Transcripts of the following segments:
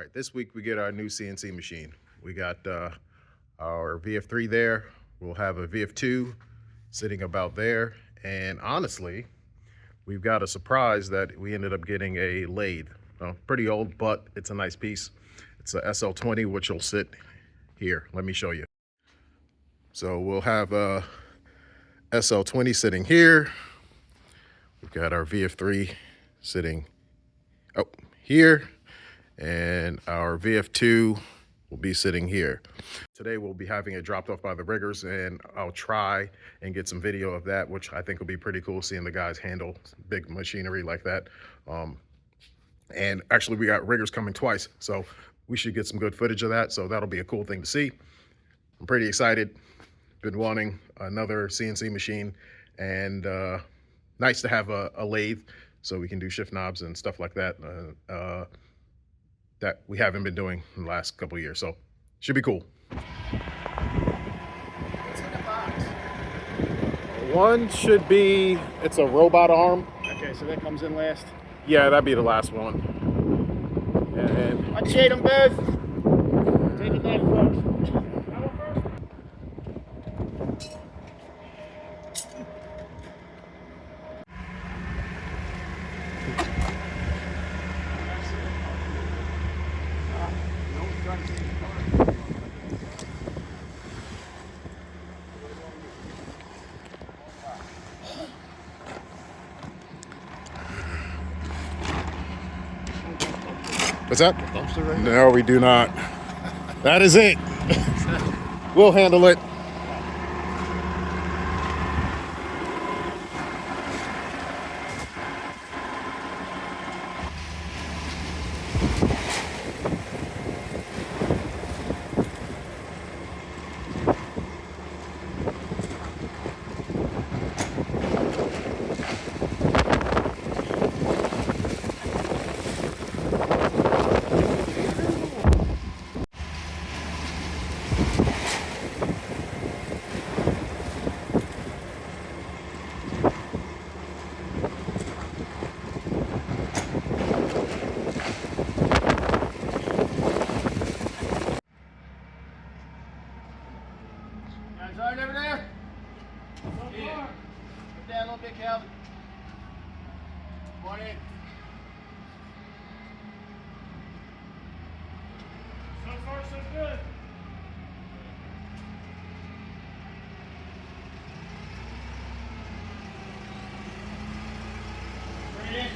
right, this week we get our new CNC machine. We got our VF3 there. We'll have a VF2 sitting about there. And honestly, we've got a surprise that we ended up getting a lathe. Pretty old, but it's a nice piece. It's a SL20, which will sit here. Let me show you. So we'll have a SL20 sitting here. We've got our VF3 sitting here, and our VF2 will be sitting here. Today we'll be having it dropped off by the riggers, and I'll try and get some video of that, which I think will be pretty cool, seeing the guys handle big machinery like that. And actually we got riggers coming twice, so we should get some good footage of that. So that'll be a cool thing to see. I'm pretty excited. Been wanting another CNC machine, and nice to have a lathe so we can do shift knobs and stuff like that that we haven't been doing in the last couple of years. So should be cool. What's in the box? One should be, it's a robot arm. Okay, so that comes in last. Yeah, that'd be the last one. And Unshade them both. Take that first. what's that? Right, no, we do not. That is it. We'll handle it. Guys, over there? Yeah. Put down a little bit, Calvin. Morning. So far, so good. Bring it in.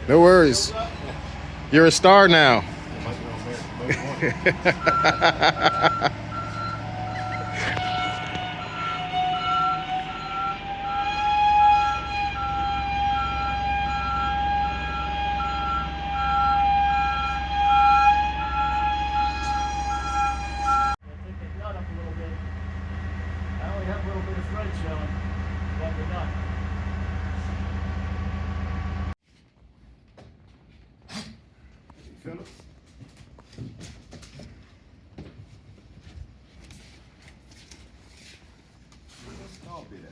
No worries. You're a star now. Philip? I'll be that.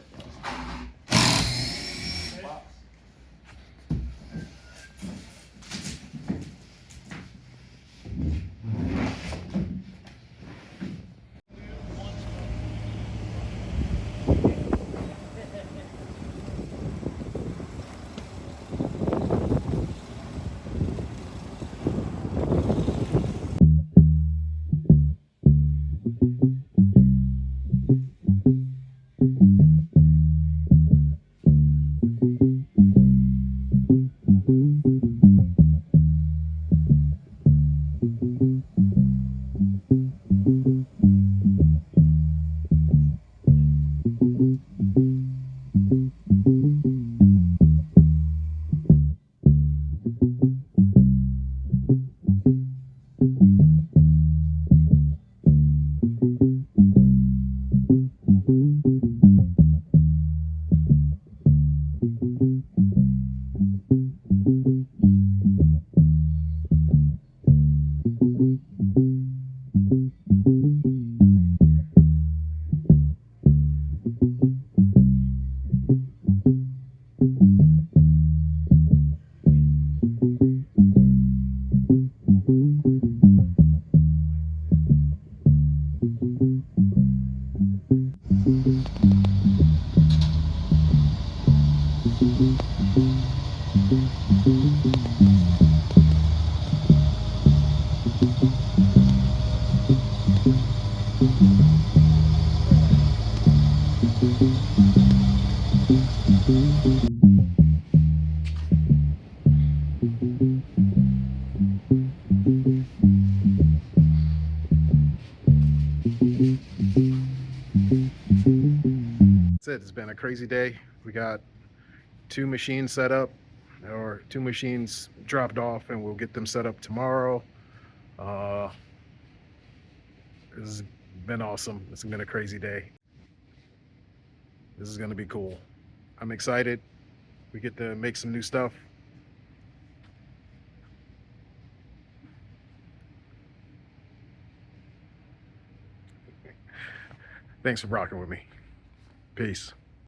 That's it. It's been a crazy day. We got 2 machines set up, or 2 machines dropped off, and we'll get them set up tomorrow. Uh, this has been awesome. It's been a crazy day. This is going to be cool. I'm excited. We get to make some new stuff. Thanks for rocking with me. Peace.